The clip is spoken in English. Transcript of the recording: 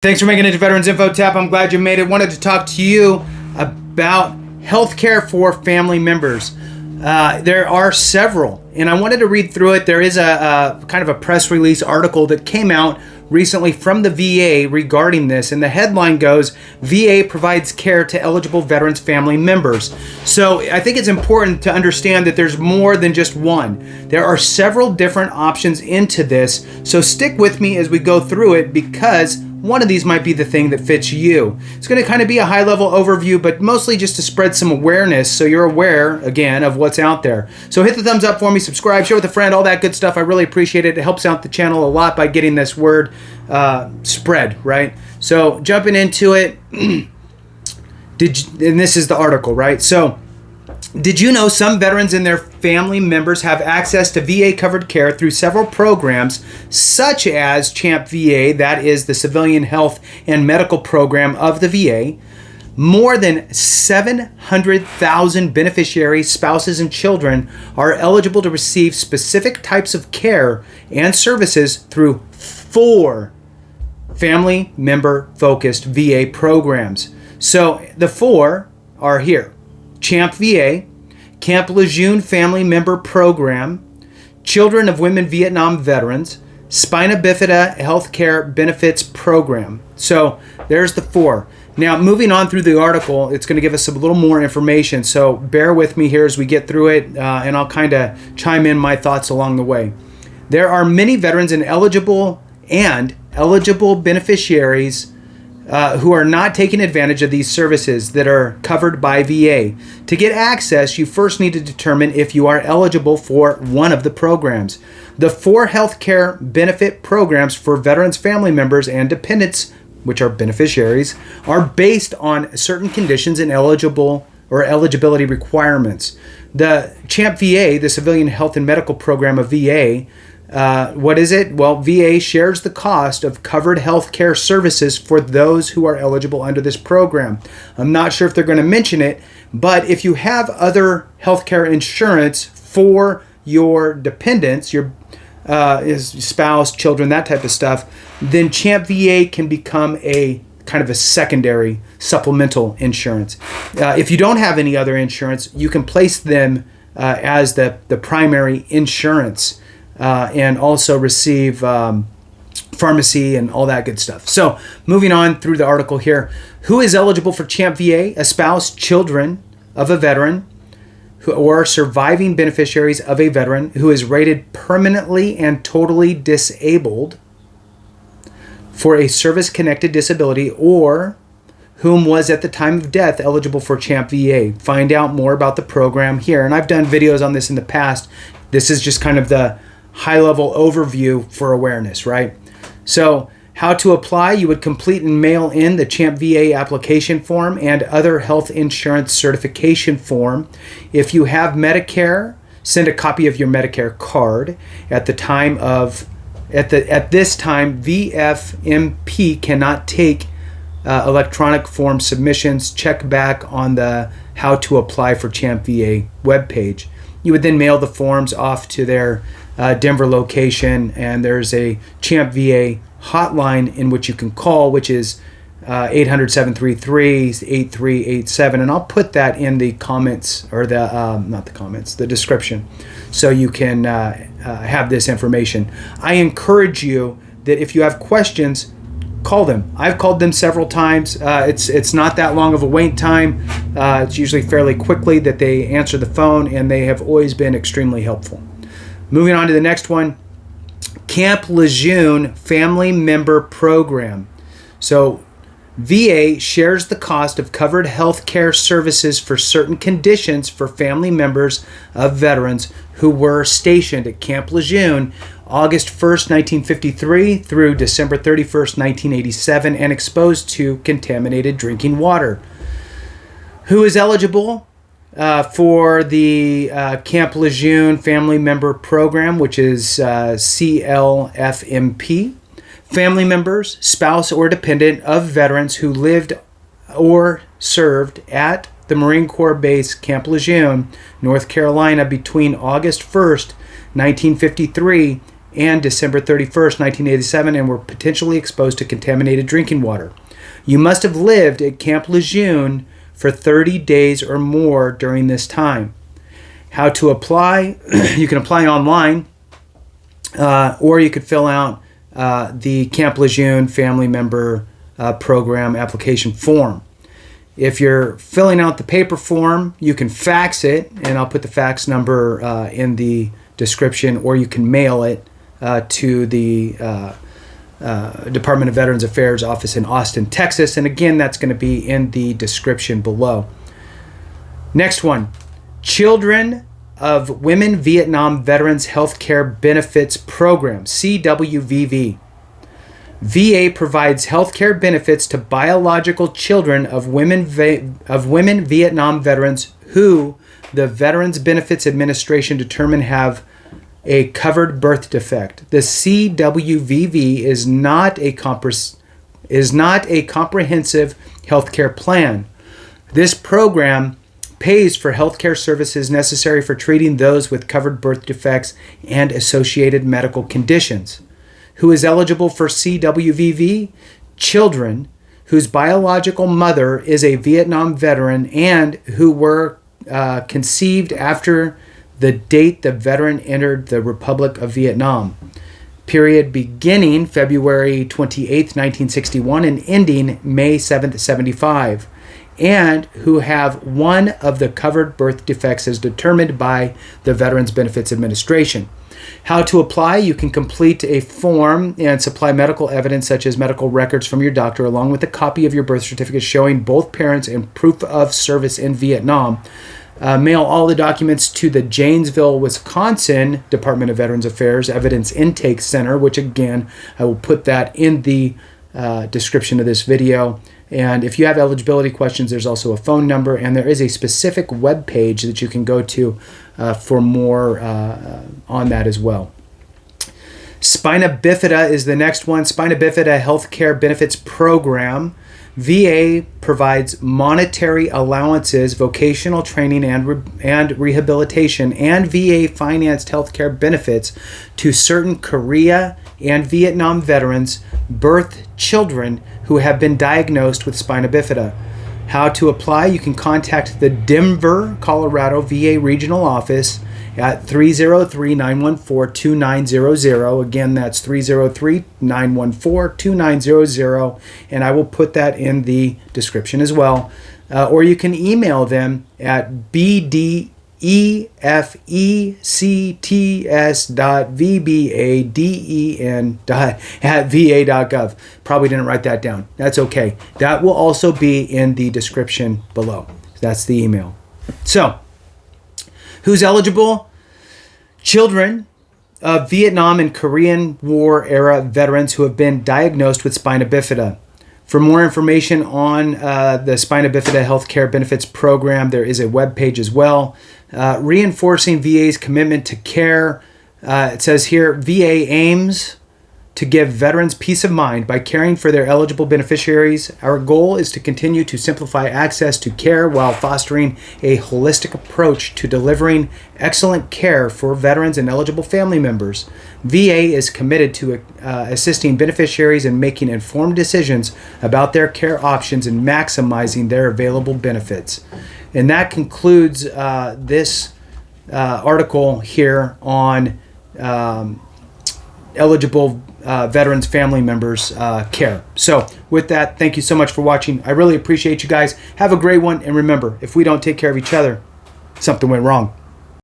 Thanks for making it to Veterans Info Tap. I'm glad you made it. Wanted to talk to you about healthcare for family members. There are several, and I wanted to read through it. There is a kind of a press release article that came out recently from the VA regarding this, and the headline goes, VA provides care to eligible veterans family members. So I think it's important to understand that there's more than just one. There are several different options into this, so stick with me as we go through it, because one of these might be the thing that fits you. It's going to kind of be a high-level overview, but mostly just to spread some awareness so you're aware, again, of what's out there. So hit the thumbs up for me, subscribe, share with a friend, all that good stuff. I really appreciate it. It helps out the channel a lot by getting this word spread, right? So jumping into it, and this is the article, right? So, did you know some veterans and their family members have access to VA-covered care through several programs, such as CHAMP VA, that is the Civilian Health and Medical Program of the VA? More than 700,000 beneficiaries, spouses, and children are eligible to receive specific types of care and services through 4 family member-focused VA programs. So the 4 are here. CHAMP VA, Camp Lejeune Family Member Program, Children of Women Vietnam Veterans, SPINABIFIDA Healthcare Benefits Program. So there's the 4. Now, moving on through the article, it's going to give us a little more information. So bear with me here as we get through it, and I'll kind of chime in my thoughts along the way. There are many veterans and eligible beneficiaries who are not taking advantage of these services that are covered by VA. To get access, you first need to determine if you are eligible for one of the programs. The 4 healthcare benefit programs for veterans, family members, and dependents, which are beneficiaries, are based on certain conditions and eligibility requirements. The CHAMP VA, the Civilian Health and Medical Program of VA, what is it? Well, VA shares the cost of covered health care services for those who are eligible under this program. I'm not sure if they're going to mention it, but if you have other health care insurance for your dependents, your spouse, children, that type of stuff, then CHAMP VA can become a kind of a secondary supplemental insurance. If you don't have any other insurance, you can place them as the primary insurance. And also receive pharmacy and all that good stuff. So moving on through the article here, who is eligible for CHAMP VA? A spouse, children of a veteran, or surviving beneficiaries of a veteran who is rated permanently and totally disabled for a service-connected disability, or whom was at the time of death eligible for CHAMP VA. Find out more about the program here. And I've done videos on this in the past. This is just kind of the high-level overview for awareness, right? So how to apply: you would complete and mail in the CHAMP VA application form and other health insurance certification form. If you have Medicare, send a copy of your Medicare card. At this time, VFMP cannot take electronic form submissions. Check back on the How to Apply for CHAMP VA webpage. You would then mail the forms off to their Denver location, and there's a CHAMP VA hotline in which you can call, which is 800-733-8387, and I'll put that in the comments, or the description, so you can have this information. I encourage you that if you have questions, call them. I've called them several times. It's not that long of a wait time. It's usually fairly quickly that they answer the phone, and they have always been extremely helpful. Moving on to the next one, Camp Lejeune Family Member Program. So VA shares the cost of covered health care services for certain conditions for family members of veterans who were stationed at Camp Lejeune August 1st, 1953 through December 31st, 1987, and exposed to contaminated drinking water. Who is eligible for the Camp Lejeune Family Member Program, which is CLFMP? Family members, spouse, or dependent of veterans who lived or served at the Marine Corps Base Camp Lejeune, North Carolina, between August 1st, 1953 and December 31st, 1987, and were potentially exposed to contaminated drinking water. You must have lived at Camp Lejeune for 30 days or more during this time. How to apply? You can apply online, or you could fill out the Camp Lejeune Family Member Program application form. If you're filling out the paper form, you can fax it, and I'll put the fax number in the description, or you can mail it to the Department of Veterans Affairs office in Austin, Texas. And again, that's going to be in the description below. Next one, Children of Women Vietnam Veterans Healthcare Benefits Program, CWVV. VA provides healthcare benefits to biological children of women Vietnam veterans who the Veterans Benefits Administration determined have a covered birth defect. The CWVV is not a comprehensive healthcare plan. This program pays for healthcare services necessary for treating those with covered birth defects and associated medical conditions. Who is eligible for CWVV? Children whose biological mother is a Vietnam veteran and who were conceived after the date the veteran entered the Republic of Vietnam. Period beginning February 28, 1961 and ending May 7th, 75. And who have one of the covered birth defects as determined by the Veterans Benefits Administration. How to apply? You can complete a form and supply medical evidence such as medical records from your doctor along with a copy of your birth certificate showing both parents and proof of service in Vietnam. Mail all the documents to the Janesville, Wisconsin Department of Veterans Affairs Evidence Intake Center, which again, I will put that in the description of this video. And if you have eligibility questions, there's also a phone number, and there is a specific web page that you can go to for more on that as well. SPINABIFIDA is the next one. SPINABIFIDA Healthcare Benefits Program. VA provides monetary allowances, vocational training and rehabilitation, and VA financed healthcare benefits to certain Korea and Vietnam veterans, birth children who have been diagnosed with spina bifida. How to apply? You can contact the Denver, Colorado VA Regional Office at 303-914-2900. Again, that's 303-914-2900, and I will put that in the description as well. Or you can email them at bdefects.vbaden.va.gov. Probably didn't write that down. That's okay. That will also be in the description below. That's the email. So, who's eligible? Children of Vietnam and Korean War era veterans who have been diagnosed with spina bifida. For more information on the spina bifida healthcare benefits program, there is a web page as well. Reinforcing VA's commitment to care. It says here, VA aims to give veterans peace of mind by caring for their eligible beneficiaries. Our goal is to continue to simplify access to care while fostering a holistic approach to delivering excellent care for veterans and eligible family members. VA is committed to assisting beneficiaries in making informed decisions about their care options and maximizing their available benefits. And that concludes this article here on eligible veterans family members care. So with that, thank you so much for watching. I really appreciate you guys. Have a great one, and remember, if we don't take care of each other, something went wrong.